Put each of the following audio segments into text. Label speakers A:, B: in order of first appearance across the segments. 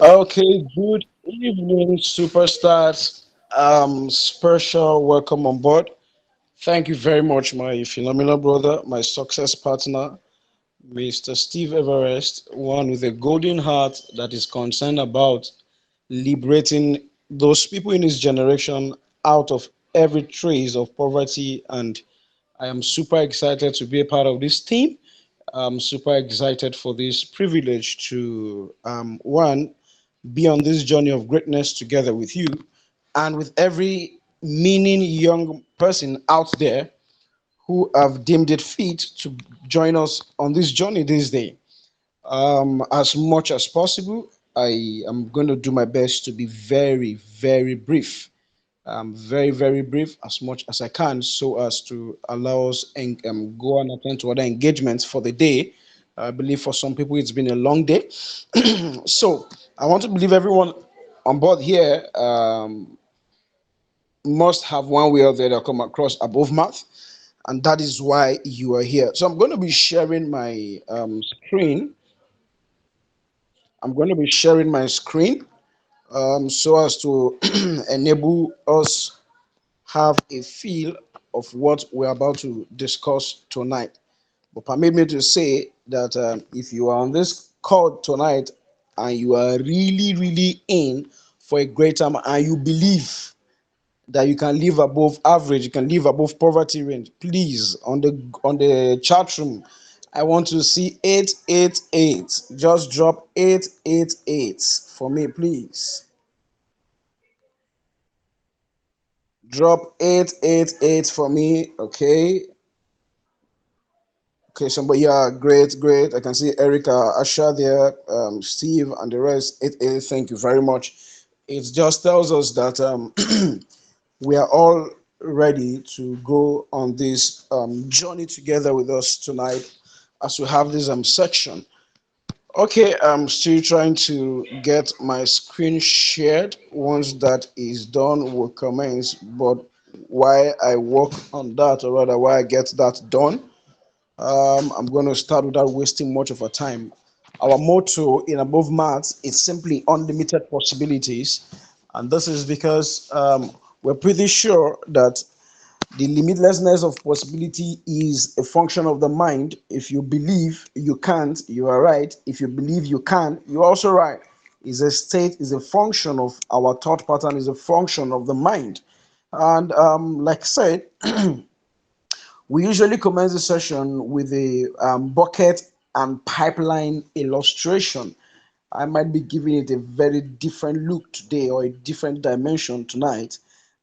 A: Okay, good evening, superstars. Special welcome on board. Thank you very much, my phenomenal brother, my success partner, Mr. Steve Everest, one with a golden heart that is concerned about liberating those people in his generation out of every trace of poverty. And I am super excited to be a part of this team. I'm super excited for this privilege to, one, be on this journey of greatness together with you and with every meaning young person out there who have deemed it fit to join us on this journey this day. As much as possible, I am going to do my best to be very, very brief. Very, very brief as much as I can so as to allow us and go and attend to other engagements for the day. I believe for some people it's been a long day. So I want to believe everyone on board here must have one way or the other come across above math, and that is why you are here. So I'm going to be sharing my screen. I'm going to be sharing my screen so as to enable us have a feel of what we're about to discuss tonight. But permit me to say that if you are on this call tonight and you are really, really in for a great time and you believe that you can live above average, you can live above poverty range, please on the chat room, I want to see 888. Just drop 888 for me, please. Drop 888 for me, okay? Okay, somebody, yeah, great, great. I can see Erica, Asha there, Steve, and the rest. Thank you very much. It just tells us that we are all ready to go on this journey together with us tonight as we have this section. Okay, I'm still trying to get my screen shared. Once that is done, we'll commence. But while I work on that, or rather, while I get that done, I'm going to start without wasting much of our time. Our motto in Above Maths is simply unlimited possibilities. And this is because we're pretty sure that the limitlessness of possibility is a function of the mind. If you believe you can't, you are right. If you believe you can, you're also right. Is a state, is a function of our thought pattern, is a function of the mind. And like I said, we usually commence the session with a bucket and pipeline illustration. I might be giving it a very different look today or a different dimension tonight.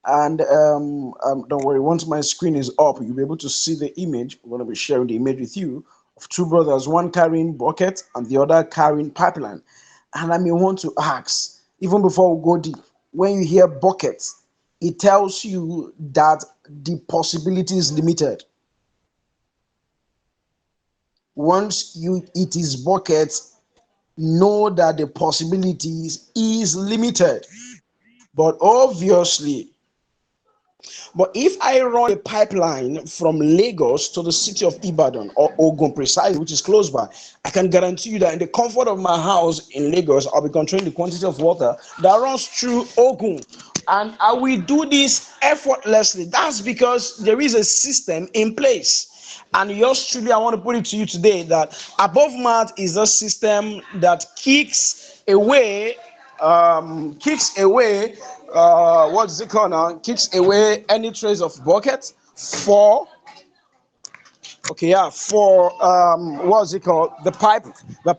A: And don't worry, once my screen is up, you'll be able to see the image. I'm going to be sharing the image with you of two brothers, one carrying bucket and the other carrying pipeline. And I may want to ask, even before we go deep, when you hear bucket, it tells you that the possibility is limited. Once you it is bucket, know that the possibilities is limited. But obviously, but if I run a pipeline from Lagos to the city of Ibadan or Ogun precisely, which is close by, I can guarantee you that in the comfort of my house in Lagos, I'll be controlling the quantity of water that runs through Ogun. And I will do this effortlessly. That's because there is a system in place. And yours truly, I want to put it to you today that above math is a system that what's it called now? Kicks away any trace of bucket for okay, yeah, for what's it called? The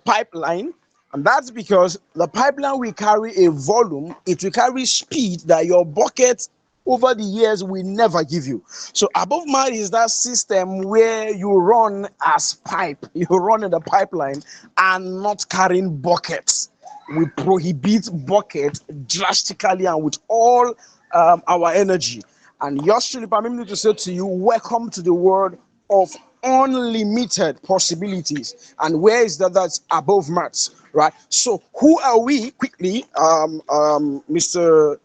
A: pipeline. And that's because the pipeline will carry a volume, it will carry speed that your bucket over the years will never give you. So above mine is that system where you run as pipe, you run in the pipeline and not carrying buckets. We prohibit bucket drastically and with all our energy. And yours truly, permit me to say to you, welcome to the world of unlimited possibilities. And where is that? That's above maths, right? So who are we? Quickly, Mr.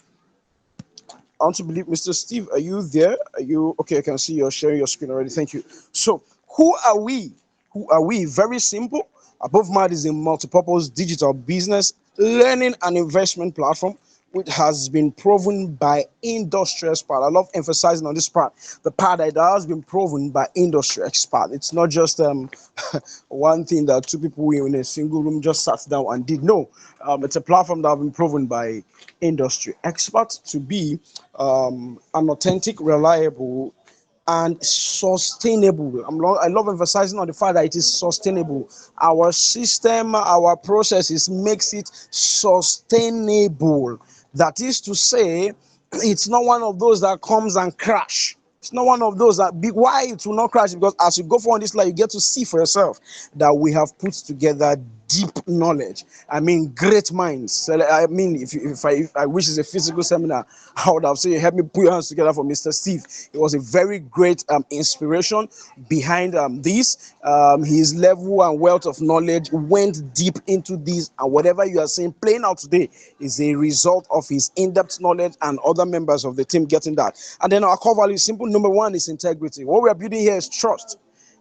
A: I want to believe, Mr. Steve, are you there? Are you okay? I can see you're sharing your screen already. Thank you. So who are we? Who are we? Very simple. Abovemart is a multi-purpose digital business learning and investment platform which has been proven by industry expert. I love emphasizing on this part, the part that has been proven by industry expert. It's not just one thing that two people in a single room just sat down and did. No, it's a platform that has been proven by industry experts to be an authentic, reliable, and sustainable. I love emphasizing on the fact that it is sustainable. Our system, our processes makes it sustainable. That is to say, it's not one of those that comes and crash. It's not one of those that why it will not crash, because as you go forward on this life, you get to see for yourself that we have put together deep knowledge. I mean, great minds. So, I mean, if I wish it's a physical seminar, I would have said, help me put your hands together for Mr. Steve. It was a very great inspiration behind this. His level and wealth of knowledge went deep into this, and whatever you are saying playing out today is a result of his in-depth knowledge and other members of the team getting that. And then our core value is simple. Number one is integrity. What we are building here is trust.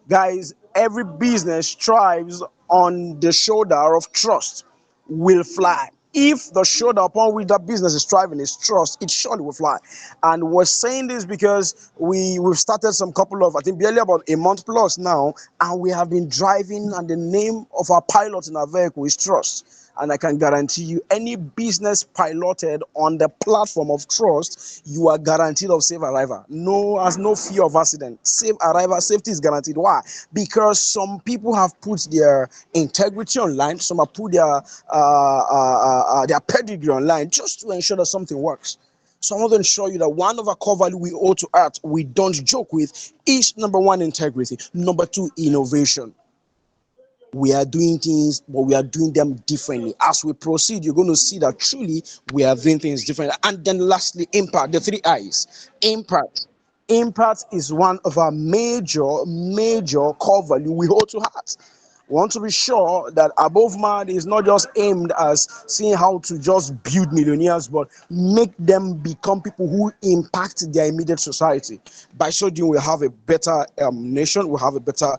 A: Guys, every business thrives on the shoulder of trust will fly. If the shoulder upon which that business is thriving is trust, it surely will fly. And we're saying this because we've started some couple of, I think barely about a month plus now, and we have been driving, and the name of our pilot in our vehicle is trust. And I can guarantee you, any business piloted on the platform of trust, you are guaranteed of safe arrival. No, has no fear of accident. Safe arrival, safety is guaranteed. Why? Because some people have put their integrity online. Some have put their pedigree online just to ensure that something works. So I want to ensure you that one of our core value we owe to art, we don't joke with, is number one, integrity. Number two, innovation. We are doing things, but we are doing them differently. As we proceed, you're going to see that truly we are doing things differently. And then lastly, impact, the three I's. Impact. Impact is one of our major core value we hold to heart. We want to be sure that Abovemart is not just aimed as seeing how to just build millionaires, but make them become people who impact their immediate society. By so doing, we'll have a better nation, we'll have a better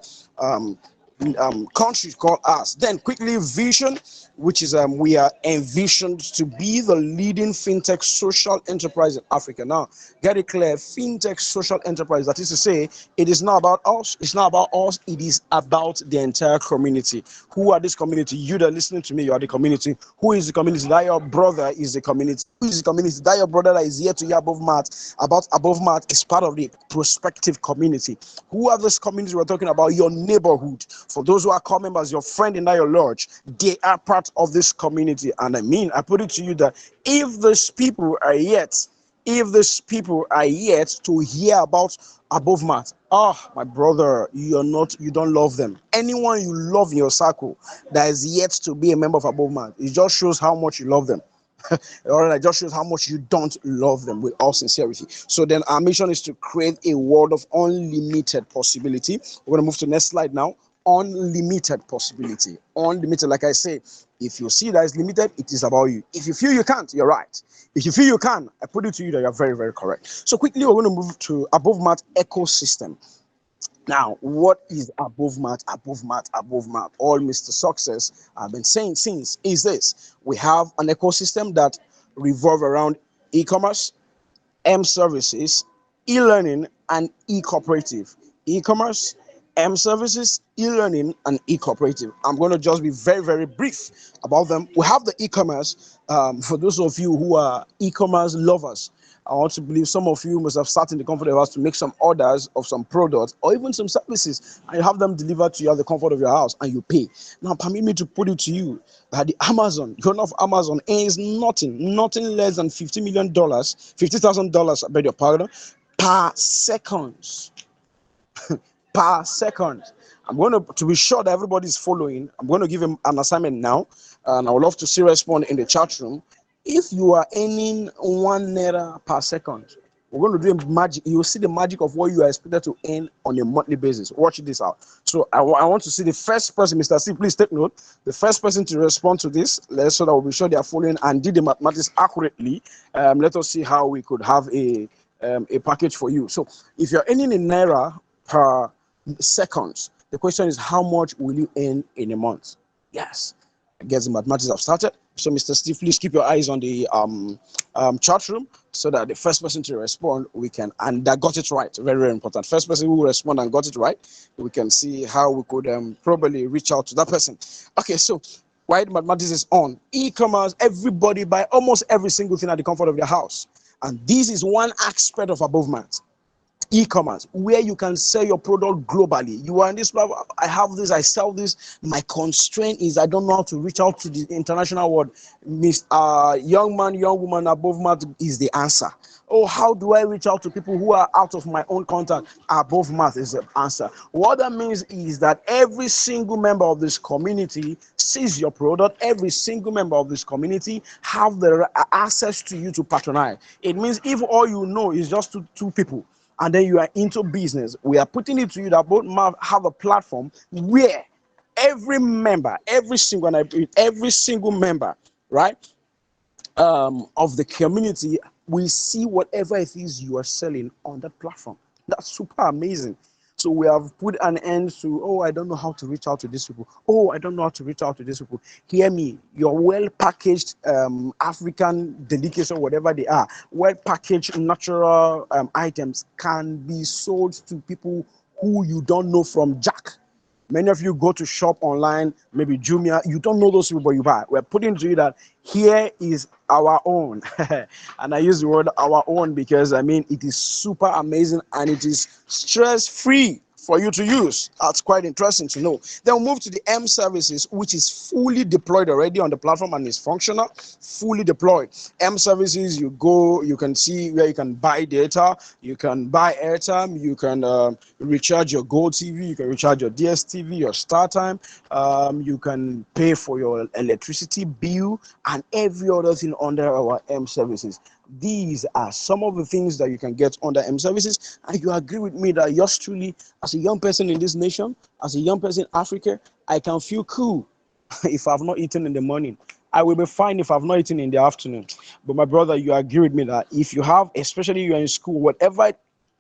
A: country called us. Then quickly, vision, which is we are envisioned to be the leading fintech social enterprise in Africa. Now, get it clear, fintech social enterprise, that is to say, it is not about us, it's not about us, it is about the entire community. Who are this community? You that are listening to me, you are the community. Who is the community? That your brother is the community. Who is the community? That your brother that is here to hear Abovemart about Abovemart is part of the prospective community. Who are this community we're talking about? Your neighborhood. For those who are core members, your friend in that your lodge, they are part of this community. And I put it to you that if these people are yet to hear about Abovemart, my brother, you don't love them. Anyone you love in your circle that is yet to be a member of Abovemart, it just shows how much you love them. All right, just shows how much you don't love them with all sincerity. So then our mission is to create a world of unlimited possibility. We're going to move to the next slide now. Unlimited possibility. Unlimited, like I say, if you see that it's limited, it is about you. If you feel you can't, you're right. If you feel you can, I put it to you that you're very, very correct. So quickly, we're going to move to Abovemart ecosystem. Now, what is Abovemart? All Mr. Success I've been saying since is this. We have an ecosystem that revolves around e-commerce, M-services, e-learning, and e-cooperative. E-commerce, M-services, e-learning, and e-cooperative. I'm going to just be very, very brief about them. We have the e-commerce. For those of you who are e-commerce lovers, I want to believe some of you must have sat in the comfort of your house to make some orders of some products or even some services, and you have them delivered to you at the comfort of your house, and you pay. Now, permit me to put it to you that the Amazon, the owner of Amazon, earns nothing less than $50 million, $50,000, I beg your pardon, per second. Per second. I'm going to be sure that everybody is following. I'm going to give him an assignment now, and I would love to see respond in the chat room. If you are earning £1 per second, we're going to do a magic. You'll see the magic of what you are expected to earn on a monthly basis. Watch this out. So I want to see the first person, Mr. C, please take note. The first person to respond to this, so that we'll be sure they are following and did the mathematics accurately. Let us see how we could have a package for you. So if you're earning £1 per second, the question is, how much will you earn in a month? Yes, I guess the mathematics have started. So, Mr. Steve, please keep your eyes on the chat room so that the first person to respond, we can, and that got it right. Very, very important. First person who will respond and got it right, we can see how we could probably reach out to that person. Okay, so while mathematics is on, e-commerce, everybody buy almost every single thing at the comfort of their house. And this is one aspect of Abovemarts, e-commerce, where you can sell your product globally. You are in this platform, I have this, I sell this. My constraint is I don't know how to reach out to the international world. Miss young man, young woman, Abovemarts is the answer. Oh, how do I reach out to people who are out of my own contact? Abovemarts is the answer. What that means is that every single member of this community sees your product. Every single member of this community have the access to you to patronize. It means if all you know is just two people, and then you are into business, we are putting it to you that both have a platform where every member, every single, and I repeat, every single member, right, of the community will see whatever it is you are selling on that platform. That's super amazing. So we have put an end to, oh, I don't know how to reach out to these people. Oh, I don't know how to reach out to these people. Hear me, your well-packaged African delicacies, whatever they are, well-packaged natural items can be sold to people who you don't know from Jack. Many of you go to shop online, maybe Jumia, you don't know those people, but you buy. We're putting to you that here is our own. And I use the word our own because I mean it is super amazing and it is stress-free for you to use. That's quite interesting to know. Then we'll move to the M services, which is fully deployed already on the platform and is functional, fully deployed. M services, you go, you can see where you can buy data, you can buy airtime, you can recharge your Gold TV, you can recharge your DSTV, your StarTime, you can pay for your electricity bill and every other thing under our M services. These are some of the things that you can get under M services. And you agree with me that yours truly, as a young person in this nation, as a young person in Africa, I can feel cool if I've not eaten in the morning. I will be fine if I've not eaten in the afternoon. But my brother, you agree with me that if you have, especially you are in school, whatever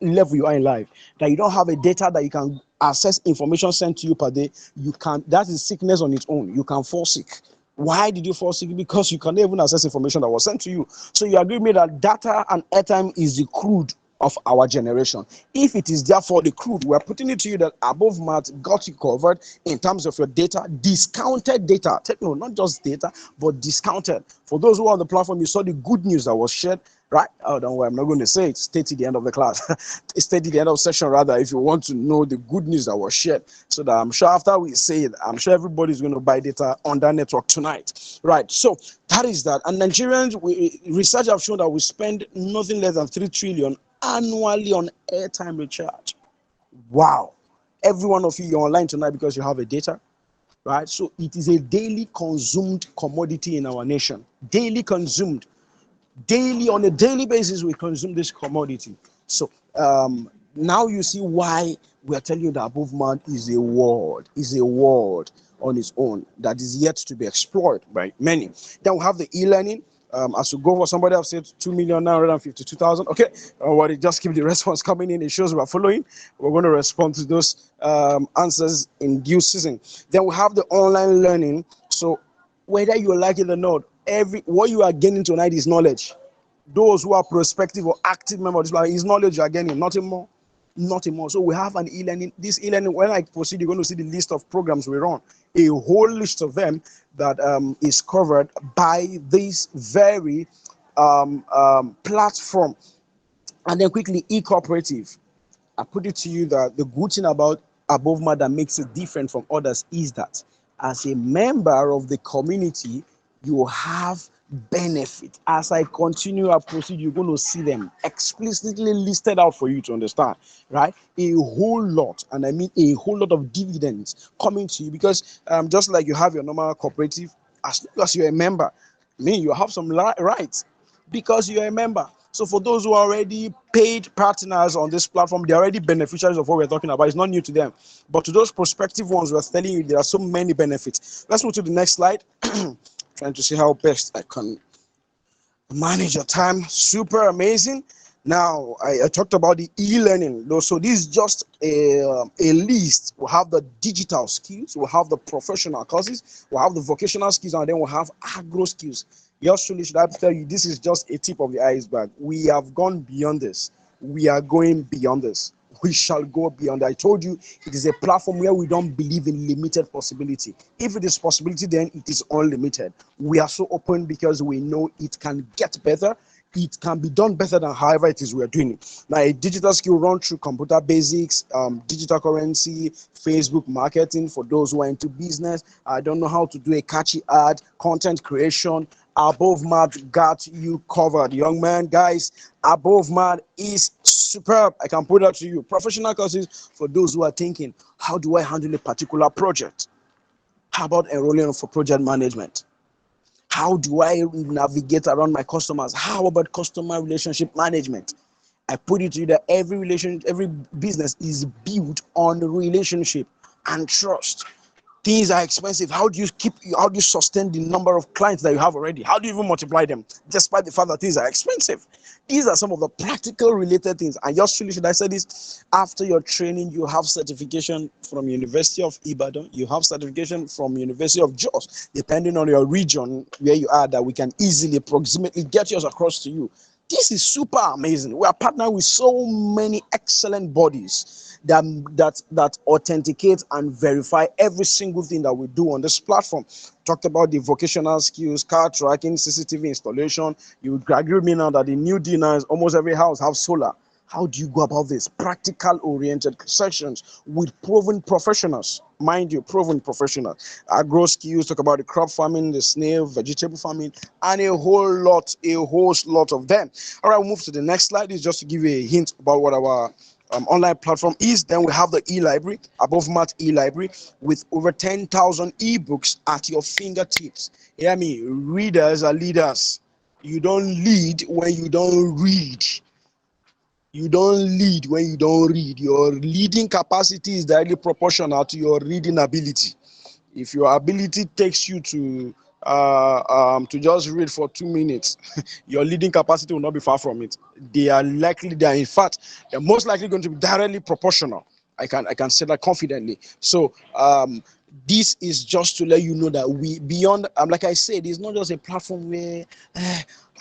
A: level you are in life, that you don't have a data that you can access information sent to you per day, you can, that is sickness on its own. You can fall sick. Why did you fall sick? Because you cannot even access information that was sent to you. So you agree with me that data and airtime is the crude of our generation. If it is therefore the crude, we're putting it to you that Abovemarts got you covered in terms of your data, discounted data. No, not just data, but discounted. For those who are on the platform, you saw the good news that was shared, right? Oh, don't worry, I'm not going to say it. Stay to the end of the class. Stay to the end of the session, rather, if you want to know the good news that was shared. So that I'm sure after we say it, I'm sure everybody's going to buy data on that network tonight. Right. So that is that. And Nigerians, research have shown that we spend nothing less than 3 trillion annually on airtime recharge. Wow. Every one of you, you're online tonight because you have a data, right? So it is a daily consumed commodity in our nation. Daily consumed. Daily, on a daily basis, we consume this commodity. So now you see why we are telling you that Abovement is a world on its own that is yet to be explored by many. Then we have the e-learning. As we go for somebody else said 2,952,000. Okay, what? Just keep the response coming in. It shows we're following. We're going to respond to those answers in due season. Then we have the online learning. So whether you like it or not, what you are gaining tonight is knowledge. Those who are prospective or active members is knowledge you are gaining, nothing more. Nothing more. So we have an e-learning. This e-learning, when I proceed, you're going to see the list of programs we run, a whole list of them that is covered by this very platform. And then quickly, e-cooperative. I put it to you that the good thing about Abovema that makes it different from others is that as a member of the community, you have benefit. As I continue I proceed, you're going to see them explicitly listed out for you to understand, right? A whole lot, and I mean a whole lot of dividends coming to you because just like you have your normal cooperative, as long as you're a member, I mean you have some rights because you're a member. So for those who are already paid partners on this platform, they're already beneficiaries of what we're talking about. It's not new to them. But to those prospective ones, we're telling you there are so many benefits. Let's move to the next slide. Trying to see how best I can manage your time. Super amazing. Now, I talked about the e-learning. So this is just a list. We'll have the digital skills, we'll have the professional courses, we'll have the vocational skills, and then we'll have agro skills. Yours truly, should I tell you, this is just a tip of the iceberg. We have gone beyond this. We are going beyond this. We shall go beyond. I told you it is a platform where we don't believe in limited possibility. If it is possibility, then it is unlimited. We are so open because we know it can get better. It can be done better than however it is we are doing it. Now, a digital skill run through computer basics, digital currency, Facebook marketing for those who are into business. I don't know how to do a catchy ad, content creation. Abovemarts got you covered, young man. Guys, Abovemarts is superb. I can put that to you. Professional courses for those who are thinking, how do I handle a particular project? How about enrolling for project management? How do I navigate around my customers? How about customer relationship management? I put it to you that every business is built on relationship and trust. Things are expensive. How do you sustain the number of clients that you have already? How do you even multiply them despite the fact that things are expensive? These are some of the practical related things. And just truly, should I say this? After your training, you have certification from University of Ibadan, you have certification from University of Jos, depending on your region where you are, that we can easily approximately get yours across to you. This is super amazing. We are partnered with so many excellent bodies that authenticate and verify every single thing that we do on this platform. Talked about the vocational skills, car tracking, CCTV installation. You would agree with me now that the new dinner is almost every house have solar. How do you go about this? Practical oriented sessions with proven professionals. Mind you, proven professionals. Agro skills, talk about the crop farming, the snail, vegetable farming, and a whole lot of them. All right, we'll move to the next slide. Is just to give you a hint about what our online platform is. Then we have the e-library, Abovemarts e-library, with over 10,000 ebooks at your fingertips. Hear me, readers are leaders. You don't lead when you don't read. You don't lead when you don't read. Your leading capacity is directly proportional to your reading ability. If your ability takes you to just read for 2 minutes, your leading capacity will not be far from it. They are in fact, they're most likely going to be directly proportional. I can say that confidently. So this is just to let you know that we beyond like I said, it's not just a platform where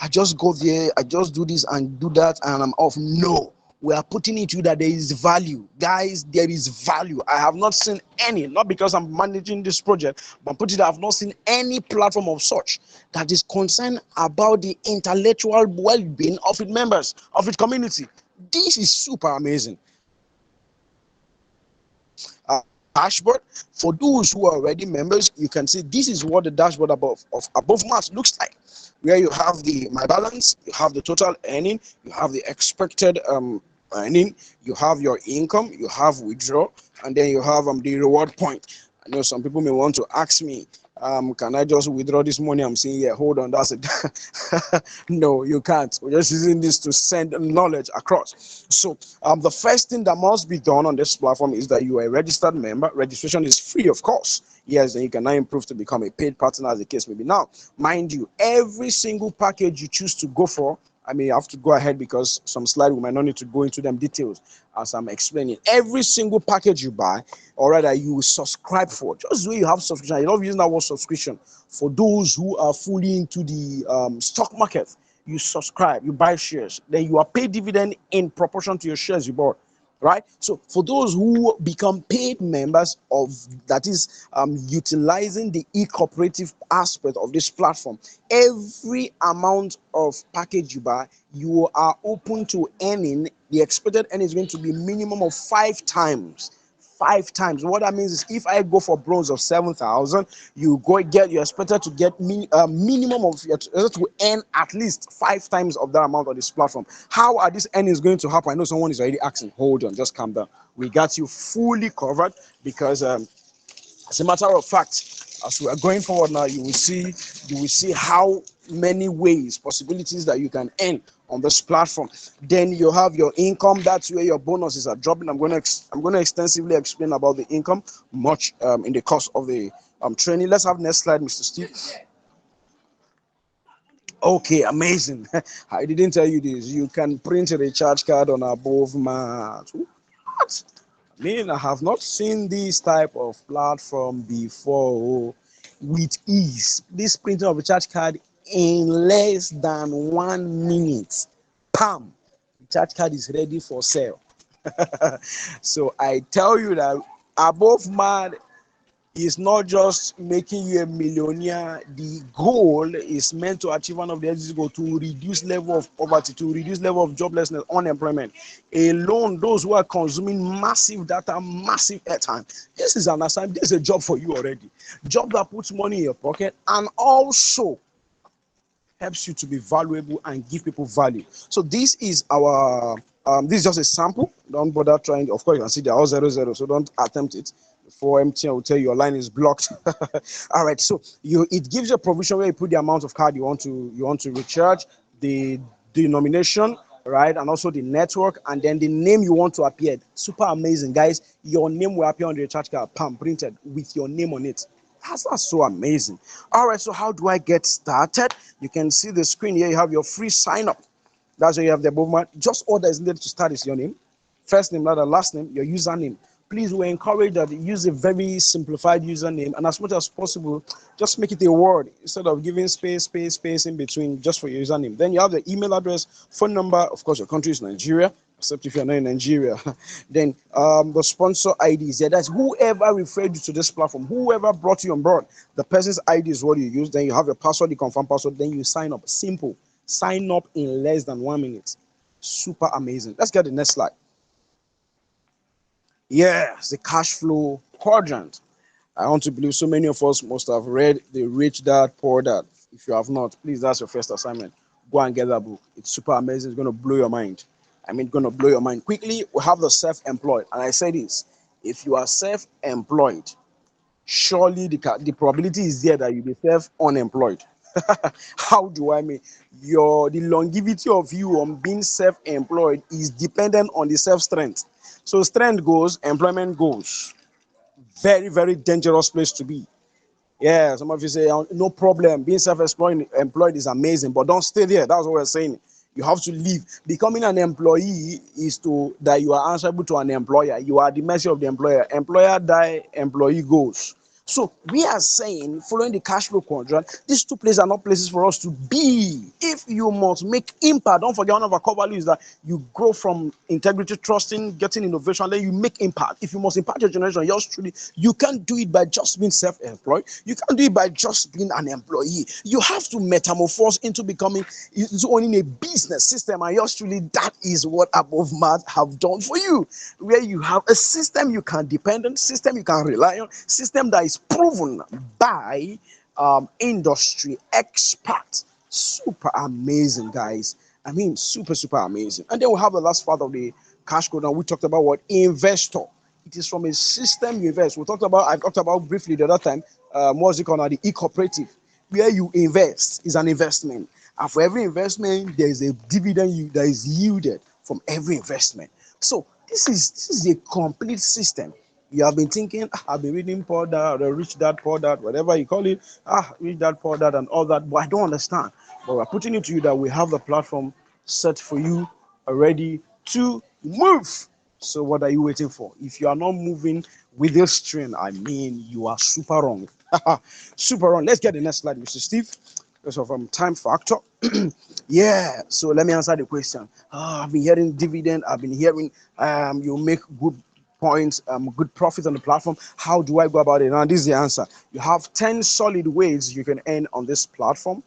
A: I just go there, I just do this and do that and I'm off. No, we are putting it to you that there is value. Guys, there is value. I have not seen any, not because I'm managing this project, but put it, I have not seen any platform of such that is concerned about the intellectual well-being of its members, of its community. This is super amazing. Dashboard for those who are already members, you can see this is what the dashboard Abovemarts looks like, where you have the my balance, you have the total earning, you have the expected earning, you have your income, you have withdraw, and then you have the reward point. I know some people may want to ask me, can I just withdraw this money? I'm saying, yeah, hold on, that's it. No, you can't. We're just using this to send knowledge across. So the first thing that must be done on this platform is that you are a registered member. Registration is free, of course. Yes, then you can now improve to become a paid partner, as the case may be. Now, mind you, every single package you choose to go for, I may have to go ahead because some slide we might not need to go into them details as I'm explaining. Every single package you buy, or rather you subscribe for, just the way you have subscription, you're not using that word subscription. For those who are fully into the stock market, you subscribe, you buy shares, then you are paid dividend in proportion to your shares you bought. Right, so for those who become paid members of, that is utilizing the e-cooperative aspect of this platform, every amount of package you buy, you are open to earning. The expected earning is going to be minimum of 5 times. 5 times. What that means is, if I go for bronze of 7,000, you're expected to get minimum of, you're expected to earn at least 5 times of that amount on this platform. How are these earnings going to happen? I know someone is already asking. Hold on, just calm down. We got you fully covered because as a matter of fact, as we are going forward now, you will see how many ways, possibilities that you can earn on this platform. Then you have your income. That's where your bonuses are dropping. I'm going to extensively explain about the income much in the course of the training. Let's have next slide, Mr. Steve. Okay, amazing. I didn't tell you this. You can print a recharge card on Abovemarts. What? I mean, I have not seen this type of platform before with ease. This printing of recharge card in less than 1 minute. Pam! Recharge card is ready for sale. So I tell you that Abovemarts is not just making you a millionaire. The goal is meant to achieve one of the SDGs goal, to reduce level of poverty, to reduce level of joblessness, unemployment. Alone, those who are consuming massive data, massive airtime. This is an assignment. This is a job for you already. Job that puts money in your pocket and also helps you to be valuable and give people value. So this is our this is just a sample. Don't bother trying. Of course, you can see they're all 00, so don't attempt it. Before MTN will tell you your line is blocked. All right, so it gives you a provision where you put the amount of card you want to recharge, the denomination, right, and also the network, and then the name you want to appear. Super amazing, guys. Your name will appear on the recharge card, pam, printed with your name on it. That's so amazing. All right, so how do I get started? You can see the screen here. You have your free sign up. That's where you have the Abovemarts. Just all that is needed to start is your name, first name, not the last name, your username. Please, we encourage that you use a very simplified username, and as much as possible, just make it a word instead of giving space in between just for your username. Then you have the email address, phone number. Of course, your country is Nigeria, except if you're not in Nigeria. Then the sponsor IDs. Yeah, that's whoever referred you to this platform, whoever brought you on board. The person's ID is what you use. Then you have your password, the confirm password. Then you sign up. Simple. Sign up in less than 1 minute. Super amazing. Let's get the next slide. Yes, the cash flow quadrant. I want to believe so many of us must have read the Rich Dad Poor Dad. If you have not, please, that's your first assignment. Go and get that book. It's super amazing. It's going to blow your mind. I mean, going to blow your mind. Quickly, we have the self-employed. And I say this, if you are self-employed, surely the probability is there that you'll be self-unemployed. How do I mean? The longevity of you on being self-employed is dependent on the self-strength. So strength goes, employment goes. Very, very dangerous place to be. Yeah, some of you say, no problem. Being self-employed is amazing, but don't stay there. That's what we're saying. You have to leave. Becoming an employee is that you are answerable to an employer. You are the mercy of the employer. Employer die, employee goes. So we are saying, following the cash flow quadrant, these two places are not places for us to be. If you must make impact, don't forget one of our core values is that you grow from integrity, trusting, getting innovation, then you make impact. If you must impact your generation, yours truly, you can't do it by just being self-employed. You can't do it by just being an employee. You have to metamorphose into owning a business system, and yours truly, that is what Abovemarts have done for you, where you have a system you can depend on, system you can rely on, system that is proven by industry experts. Super amazing, guys. I mean, super amazing. And then we have the last part of the cash code. Now we talked about what investor. It is from a system you invest. I talked about briefly the other time. What's it called now? The e-cooperative, where you invest is an investment, and for every investment there is a dividend that is yielded from every investment. So this is a complete system. You have been thinking, I've been reading Poor Dad, or Rich Dad, Poor Dad, whatever you call it, Rich Dad, Poor Dad, and all that, but I don't understand. But we're putting it to you that we have the platform set for you, ready to move. So what are you waiting for? If you are not moving with this train, I mean, you are super wrong. Super wrong. Let's get the next slide, Mr. Steve. Because of time factor. Yeah, so let me answer the question. I've been hearing dividend. I've been hearing you make good points, good profit on the platform. How do I go about it? Now, this is the answer. You have 10 solid ways you can earn on this platform.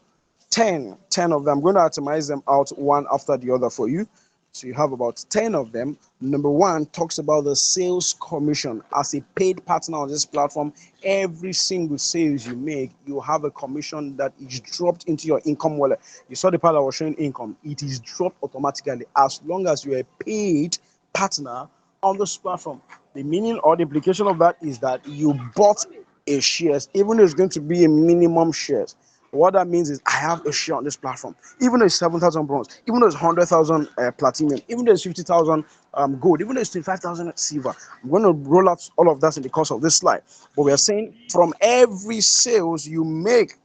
A: 10 of them. I'm going to atomize them out one after the other for you. So you have about 10 of them. Number one talks about the sales commission. As a paid partner on this platform, every single sales you make, you have a commission that is dropped into your income wallet. You saw the part I was showing income. It is dropped automatically as long as you're a paid partner on this platform. The meaning or the implication of that is that you bought a shares, even though it's going to be a minimum shares. What that means is I have a share on this platform, even though it's 7,000 bronze, even though it's 100,000 platinum, even though it's 50,000 gold, even though it's 25,000 silver. I'm going to roll out all of that in the course of this slide. But we are saying from every sales you make,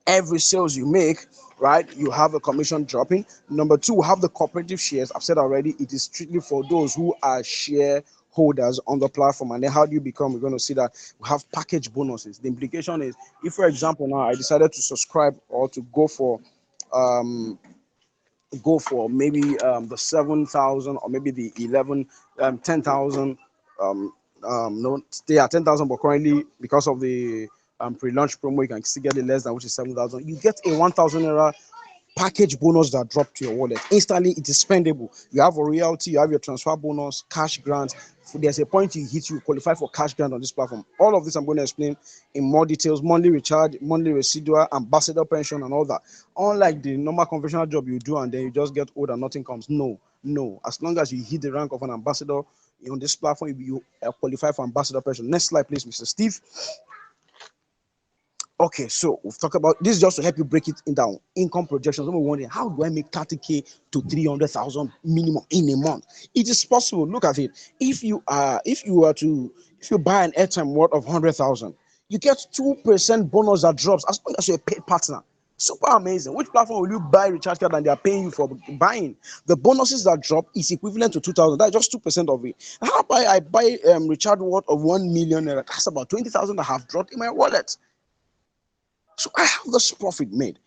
A: Every sales you make, right, you have a commission dropping. Number two, we have the cooperative shares. I've said already, it is strictly for those who are shareholders on the platform. And then how do you become? We're going to see that we have package bonuses. The implication is, if for example now I decided to subscribe or to um go for maybe the 7,000 or maybe the 11 10,000, no, yeah, 10,000, but currently because of the pre-launch promo you can still get it less than, which is 7,000. You get a 1,000 naira package bonus that drop to your wallet instantly. It is spendable. You have a royalty, you have your transfer bonus, cash grant. There's a point you hit, you qualify for cash grant on this platform. All of this I'm going to explain in more details. Monthly recharge, monthly residual, ambassador pension, and all that. Unlike the normal conventional job you do and then you just get old and nothing comes. No, no. As long as you hit the rank of an ambassador on this platform, you qualify for ambassador pension. Next slide, please, Mr. Steve. Okay, so we've talked about this just to help you break it in down. Income projections. Someone wondering, how do I make 30K to 300,000 minimum in a month? It is possible. Look at it. If you buy an airtime worth of 100,000, you get 2% bonus that drops as long as you're a paid partner. Super amazing. Which platform will you buy recharge card and they are paying you for buying? The bonuses that drop is equivalent to 2,000. That's just 2% of it. How about I buy recharge worth of 1 million naira? That's about 20,000 that have dropped in my wallet. So I have this profit made.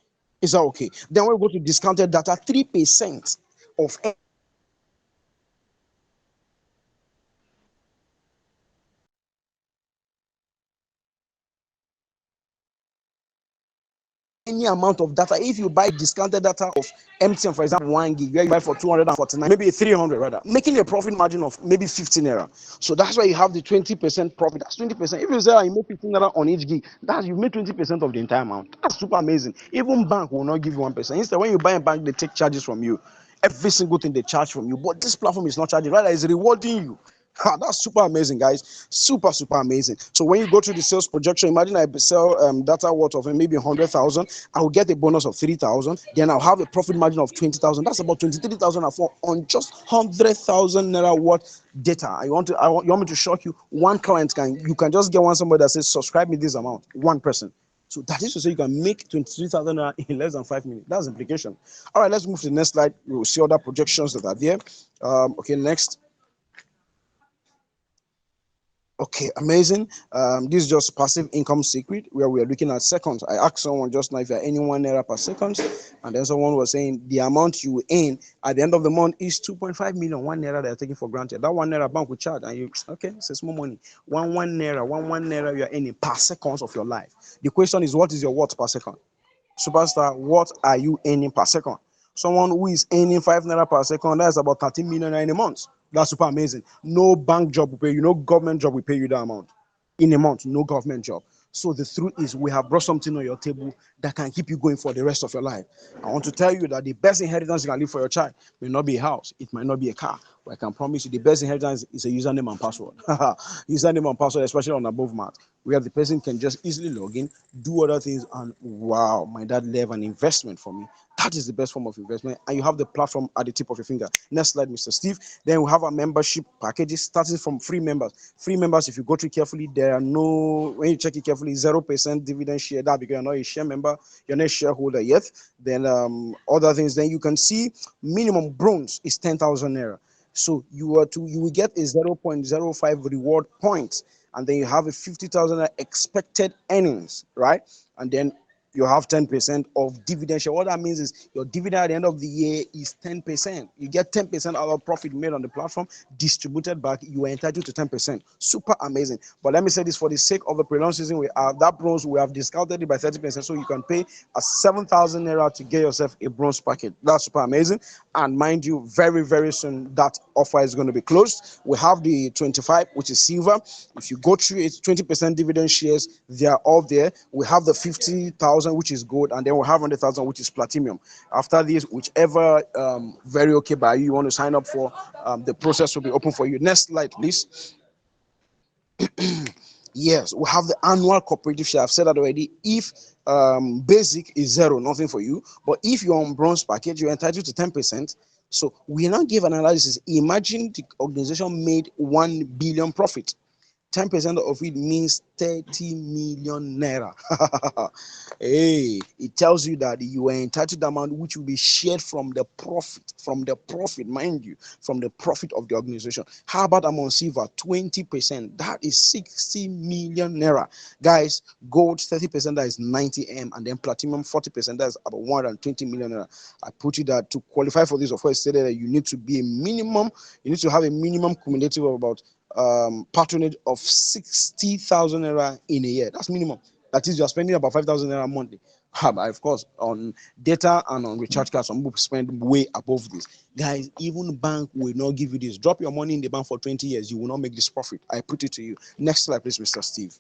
A: Is that okay? Then we go to discounted data, 3% of any amount of data. If you buy discounted data of MTN, for example, 1 gig, where you buy for 249, maybe 300 rather, making a profit margin of maybe 15 naira. So that's why you have the 20% profit. That's 20%. If you say you make 15 naira on each gig, that's you made 20% of the entire amount. That's super amazing. Even bank will not give you 1%. Instead, when you buy a bank, they take charges from you. Every single thing they charge from you. But this platform is not charging, rather, it's rewarding you. That's super amazing, guys. Super, super amazing. So when you go to the sales projection, imagine I sell data worth of maybe 100,000. I will get a bonus of 3,000. Then I'll have a profit margin of 20,000. That's about 23,000 on just 100,000 naira worth data. You want me to shock you? One client you can just get somebody that says subscribe me this amount. One person. So that is to say you can make 23,000 naira in less than 5 minutes. That's the implication. All right, let's move to the next slide. We will see other projections that are there. Okay, next. Okay, amazing. This is just passive income secret where we are looking at seconds. I asked someone just now if you're earning 1 naira per second, and then someone was saying the amount you earn at the end of the month is 2.5 million. 1 naira they're taking for granted. That 1 naira bank will charge, and you okay, it's a small money. One naira, one naira you're earning per seconds of your life. The question is, what is your worth per second? Superstar, what are you earning per second? Someone who is earning 5 naira per second, that's about 13 million in a month. That's super amazing. No bank job will pay you, no government job will pay you that amount in a month, no government job. So the truth is, we have brought something on your table that can keep you going for the rest of your life. I want to tell you that the best inheritance you can leave for your child may not be a house, it might not be a car, but I can promise you the best inheritance is a username and password. Username and password, especially on Abovemarts, where the person can just easily log in, do other things, and wow, my dad left an investment for me. That is the best form of investment, and you have the platform at the tip of your finger. Next slide, Mr. Steve. Then we have our membership packages starting from free members. Free members, if you go through carefully, there are no, when you check it carefully, 0% dividend share. That because you're not a share member, you're not a shareholder yet. Then other things. Then you can see minimum bronze is 10,000 naira. So you will get a 0.05 reward point, and then you have a 50,000 expected earnings, right? And then you have 10% of dividend share. What that means is your dividend at the end of the year is 10%. You get 10% out of profit made on the platform distributed back. You are entitled to 10%. Super amazing. But let me say this for the sake of the pre-launch season, we have that bronze, we have discounted it by 30%. So you can pay a 7,000 naira to get yourself a bronze packet. That's super amazing. And mind you, very, very soon that offer is going to be closed. We have the 25, which is silver. If you go through it, 20% dividend shares, they are all there. We have the 50,000, which is gold, and then we have 100,000, which is platinum. After this, whichever very okay by you want to sign up for, the process will be open for you. Next slide, please. Yes, we have the annual cooperative share. I've said that already. If basic is zero, nothing for you. But if you're on bronze package, you're entitled to 10%. So we now give an analysis. Imagine the organization made 1 billion profit. 10% of it means 30 million naira. Hey, it tells you that you are entitled amount which will be shared from the profit, mind you, from the profit of the organization. How about among silver? 20%. That is 60 million naira. Guys, gold 30%, that is 90 M, and then platinum 40%, that's about 120 million naira. I put you that to qualify for this, of course, stated that you need to be a minimum, you need to have a minimum cumulative of about patronage of 60,000 naira in a year. That's minimum. That is, you're spending about 5,000 naira monthly. But of course, on data and on recharge cards, some people spend way above this. Guys, even bank will not give you this. Drop your money in the bank for 20 years, you will not make this profit. I put it to you. Next slide, please, Mr. Steve.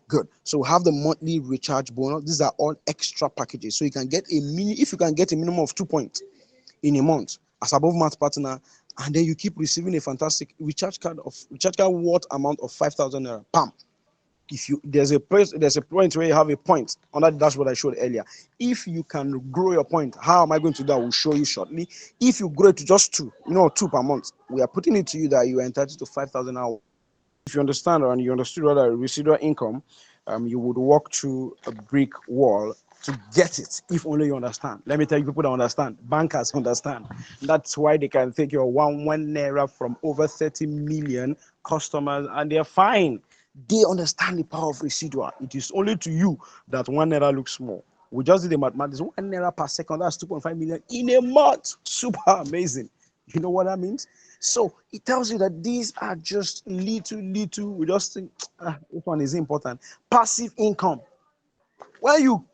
A: Good. So we have the monthly recharge bonus. These are all extra packages. So you can get a if you can get a minimum of 2 points in a month as Abovemarts partner, and then you keep receiving a fantastic recharge card worth amount of 5,000 naira. Pam. If you there's a point where you have a point on that dashboard I showed earlier. If you can grow your point, how am I going to do that? We'll show you shortly. If you grow it to just two per month, we are putting it to you that you are entitled to 5,000 hours. If you understand and you understood what a residual income, you would walk through a brick wall to get it. If only you understand. Let me tell you, people don't understand. Bankers understand. That's why they can take your one naira from over 30 million customers, and they're fine. They understand the power of residual. It is only to you that 1 naira looks small. We just did the mathematics. 1 naira per second, that's 2.5 million in a month. Super amazing. You know what that means? So it tells you that these are just little. We just think this one is important. Passive income. When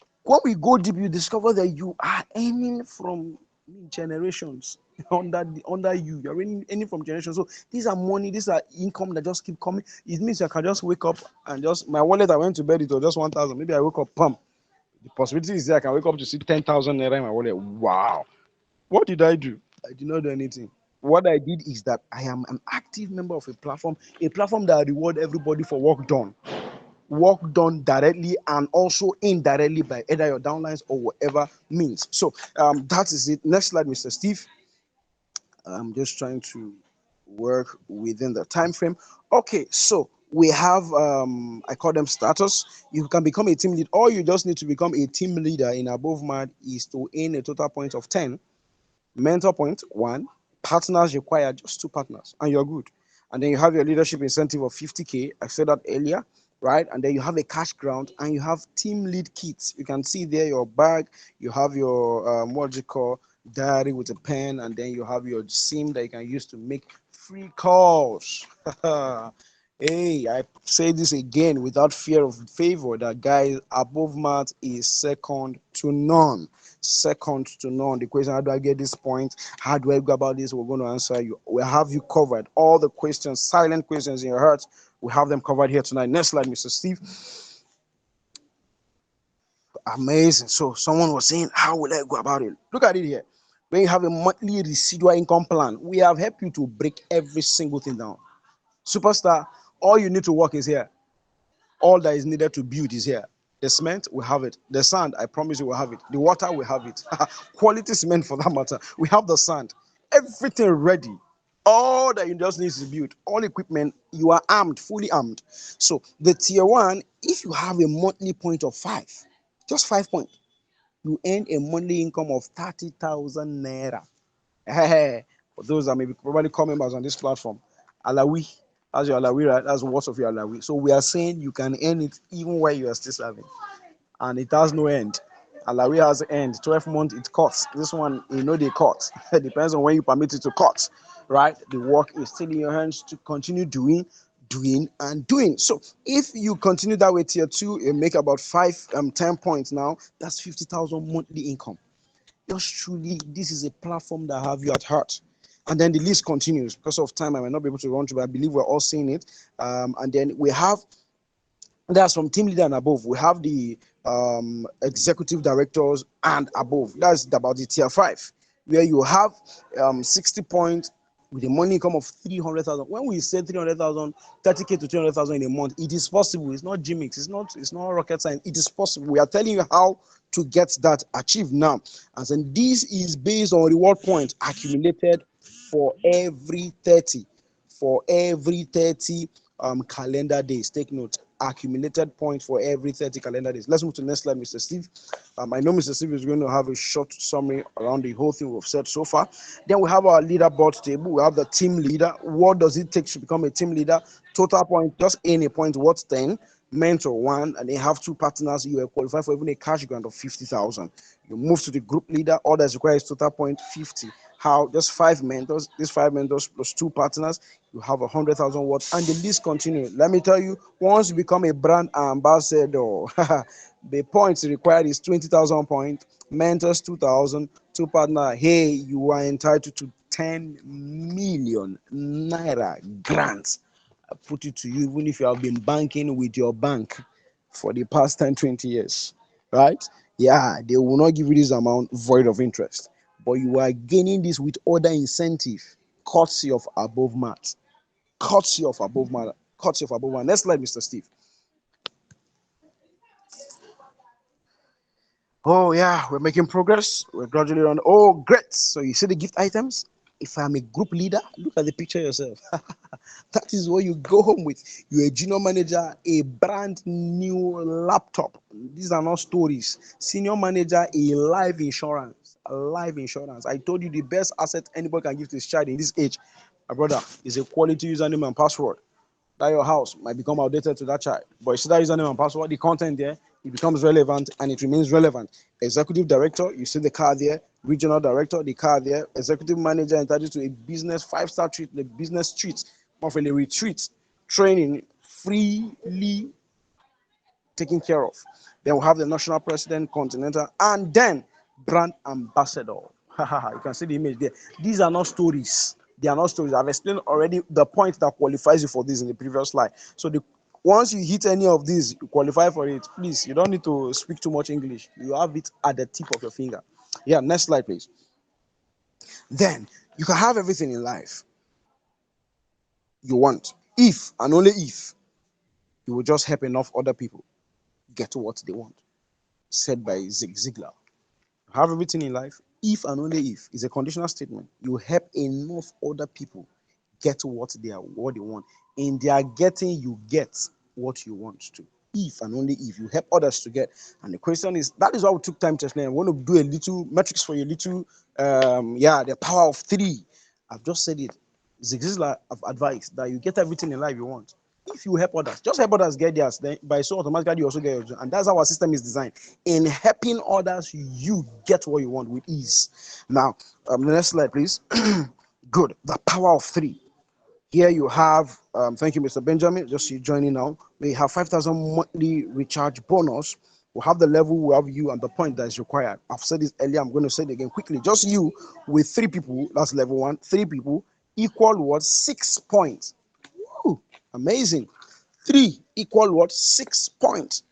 A: we go deep, you discover that you are earning from generations under you. You're earning from generations. So these are money, these are income that just keep coming. It means I can just wake up and just my wallet. I went to bed, it was just 1,000. Maybe I wake up, pump. The possibility is there I can wake up to see 10,000 naira in my wallet. Wow. What did I do? I did not do anything. What I did is that I am an active member of a platform that reward everybody for work done directly and also indirectly by either your downlines or whatever means. So that is it. Next slide, Mr. Steve. I'm just trying to work within the time frame. Okay, so we have I call them status. You can become a team lead. All you just need to become a team leader in Abovemarts is to earn a total point of 10. Mentor point 1, partners required just 2 partners, and you're good. And then you have your leadership incentive of 50K. I said that earlier, right? And then you have a cash ground, and you have team lead kits. You can see there your bag, you have your what do you call diary with a pen, and then you have your SIM that you can use to make free calls. Hey, I say this again without fear of favor that guys, Abovemarts is second to none. Second to none. The question, how do I get this point? How do I go about this? We're going to answer you. We'll have you covered. All the questions, silent questions in your heart, we have them covered here tonight. Next slide, Mr. Steve. Amazing. So someone was saying, how will I go about it? Look at it here. When you have a monthly residual income plan, we have helped you to break every single thing down. Superstar, all you need to work is here. All that is needed to build is here. The cement, we have it. The sand, I promise you, we'll have it. The water, we have it. Quality cement for that matter. We have the sand. Everything ready. All that you just need to build, all equipment, you are armed, fully armed. So the tier 1, if you have a monthly point of 5, just 5 points, you earn a monthly income of 30,000 naira. For those that may be probably core members on this platform, Alawi, that's your Alawi, right? That's words of your Alawi. So we are saying you can earn it even while you are still serving, and it has no end. Alawi has an end. 12 months it cuts. This one, they cut. It depends on when you permit it to cut, right? The work is still in your hands to continue doing. So if you continue that way, tier 2, you make about 10 points now. That's 50,000 monthly income. Just truly, this is a platform that have you at heart. And then the list continues. Because of time, I might not be able to run through, but I believe we're all seeing it. And then we have, that's from team leader and above. We have the executive directors and above. That's about the tier 5, where you have 60 points with a money income of 300,000. When we say 300,000, 30K to 300,000 in a month, it is possible. It's not gimmicks. It's not rocket science. It is possible. We are telling you how to get that achieved now. And then this is based on reward points accumulated for every 30. for every 30 calendar days. Take note, accumulated points for every 30 calendar days. Let's move to the next slide, Mr. Steve. I know Mr. Steve is going to have a short summary around the whole thing we've said so far. Then we have our leaderboard table. We have the team leader. What does it take to become a team leader? Total point, just any point, what's 10? Mentor 1, and they have 2 partners. You are qualified for even a cash grant of 50,000. You move to the group leader. All that's required is total point 50. How? Just 5 mentors. These 5 mentors plus 2 partners, you have 100,000 watts, and the list continues. Let me tell you, once you become a brand ambassador, the points required is 20,000 points, mentors 2,000, 2 partner. Hey, you are entitled to 10 million naira grants. I put it to you, even if you have been banking with your bank for the past 10, 20 years, right? Yeah, they will not give you this amount void of interest, but you are gaining this with other incentive, courtesy of Abovemarts, courtesy of Abovemarts, courtesy of Abovemarts. Next slide, Mr. Steve. Oh yeah, we're making progress. We're gradually on. Oh, great! So you see the gift items. If I'm a group leader, look at the picture yourself. That is what you go home with. You're a junior manager, a brand new laptop. These are not stories. Senior manager, a life insurance. A life insurance. I told you the best asset anybody can give to his child in this age, my brother, is a quality username and password. That your house might become outdated to that child, but you see that username and password, the content there, it becomes relevant and it remains relevant. Executive director, you see the car there. Regional director, the car there. Executive manager entitled to a business 5-star treat, the business treat, more of a retreat, training freely taken care of. Then we'll have the national president, continental, and then brand ambassador. You can see the image there. These are not stories. They are not stories. I've explained already the point that qualifies you for this in the previous slide. So once you hit any of these, you qualify for it. Please, you don't need to speak too much English. You have it at the tip of your finger. Yeah, next slide, please. Then you can have everything in life you want, if and only if you will just help enough other people get to what they want. Said by Zig Ziglar. Have everything in life, if and only if, is a conditional statement. You help enough other people get what they want. In their getting, you get what you want to. If and only if you help others to get. And the question is, that is why we took time to explain. I want to do a little metrics for you, little the power of 3. I've just said it. Zig Ziglar have advised that you get everything in life you want. If you help others, just help others get theirs, then by so automatically you also get yours. And that's how our system is designed. In helping others, you get what you want with ease. Now, the next slide, please. Good. The power of 3. Here you have, thank you, Mr. Benjamin, just you joining now. We have 5,000 monthly recharge bonus. We'll have the level, we have you, and the point that is required. I've said this earlier, I'm going to say it again quickly. Just you with 3 people, that's level 1, 3 people, equal what? 6 points. Woo, amazing. 3 equal what? 6 points.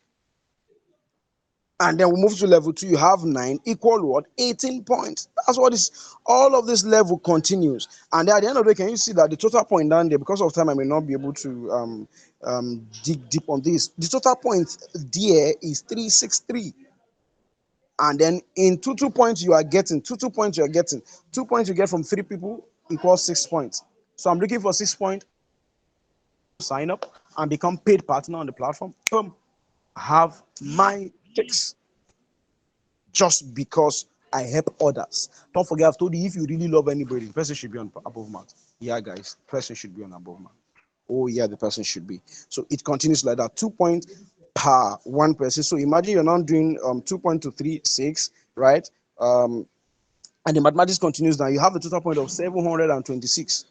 A: And then we move to level 2, you have 9 equal what? 18 points. That's what is. All of this level continues. And at the end of the day, can you see that the total point down there, because of time I may not be able to dig deep on this. The total point there is 363. And then in 2 points you are getting, 2 points you are getting, 2 points you get from 3 people equals 6 points. So I'm looking for 6 points. Sign up and become paid partner on the platform. Boom. Have my fix. Just because I help others. Don't forget, I've told you, if you really love anybody, the person should be on Abovemarts. Yeah, guys, the person should be on Abovemarts. Oh, yeah, the person should be. So it continues like that. 2 points per 1 person. So imagine you're now doing 2.236, right? And the mathematics continues now. You have a total point of 726.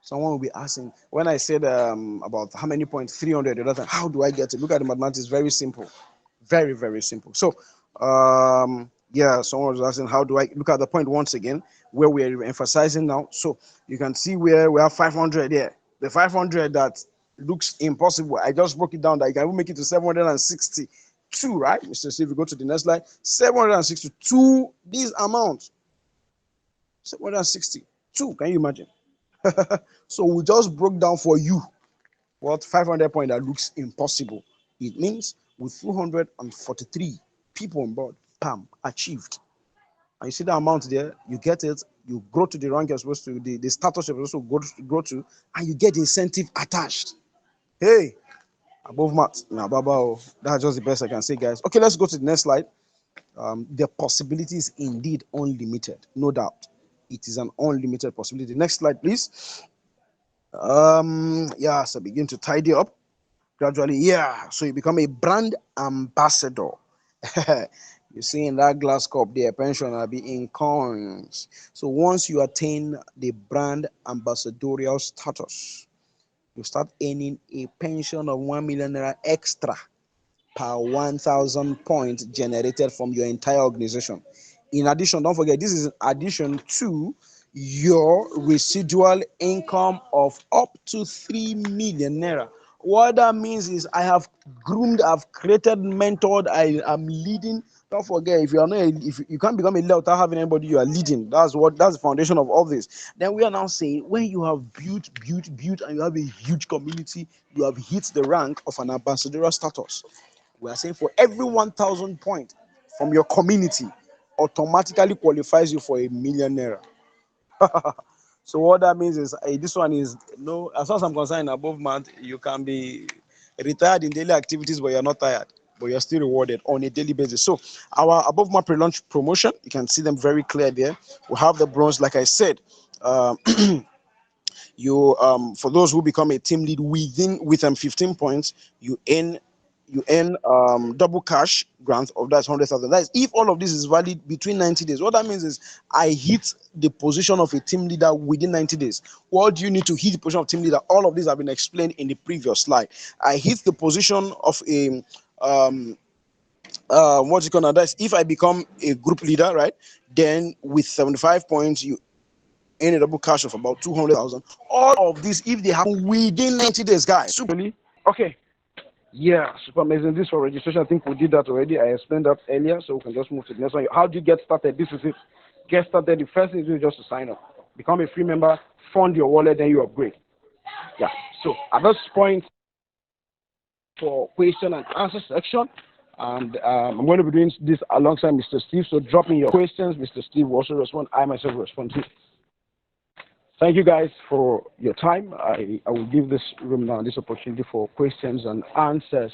A: Someone will be asking, when I said about how many points, 300, how do I get it? Look at the mathematics, very simple. Very, very simple. So, yeah, someone was asking, how do I look at the point once again, where we're emphasizing now? So you can see where we have 500 there. The 500 that looks impossible. I just broke it down that you can make it to 762, right? Mr. Steve, we go to the next slide. 762, this amount. 762. Can you imagine? So we just broke down for you what 500 point that looks impossible. It means with 243 people on board, PAM achieved. and you see the amount there, you get it, you grow to the rank you're supposed to, the status you're supposed to grow to, and you get incentive attached. Hey, Abovemarts, now Baba, that's just the best I can say, guys. Okay, let's go to the next slide. The possibility is indeed unlimited, no doubt. It is an unlimited possibility. Next slide, please. Yeah, so begin to tidy up gradually. Yeah, so you become a brand ambassador. You see in that glass cup there, pension will be in coins. So once you attain the brand ambassadorial status, you start earning a pension of 1 million naira extra per 1,000 points generated from your entire organization. In addition, don't forget, this is in addition to your residual income of up to 3 million naira. What that means is I have groomed, I've created, mentored, I am leading. Don't forget, if you are not, if you can't become a leader without having anybody you are leading, that's the foundation of all this. Then we are now saying, when you have built, and you have a huge community, you have hit the rank of an ambassadorial status. We are saying for every 1,000 points from your community, automatically qualifies you for a million naira. So what that means is this one is no, as far as I'm concerned, above month you can be retired in daily activities, but you're not tired, but you're still rewarded on a daily basis. So our above month pre-launch promotion, you can see them very clear there. We have the bronze, like I said. Um, you For those who become a team lead with 15 points, you earn double cash grant of that's 100,000. That is if all of this is valid between 90 days. What that means is I hit the position of a team leader within 90 days. What do you need to hit the position of team leader? All of these have been explained in the previous slide. I hit the position of a what you call that is if I become a group leader, right? Then with 75 points, you earn a double cash of about 200,000. All of this, if they happen within 90 days, guys. Okay. Yeah, super amazing. This for registration. I think we did that already. I explained that earlier, so we can just move to the next one. How do you get started? This is it. Get started. The first thing is just to sign up. Become a free member, fund your wallet, then you upgrade. Yeah. So at this point, for question and answer section, and I'm going to be doing this alongside Mr. Steve. So drop in your questions. Mr. Steve will also respond. I myself will respond to. Thank you guys for your time. I will give this room now this opportunity for questions and answers.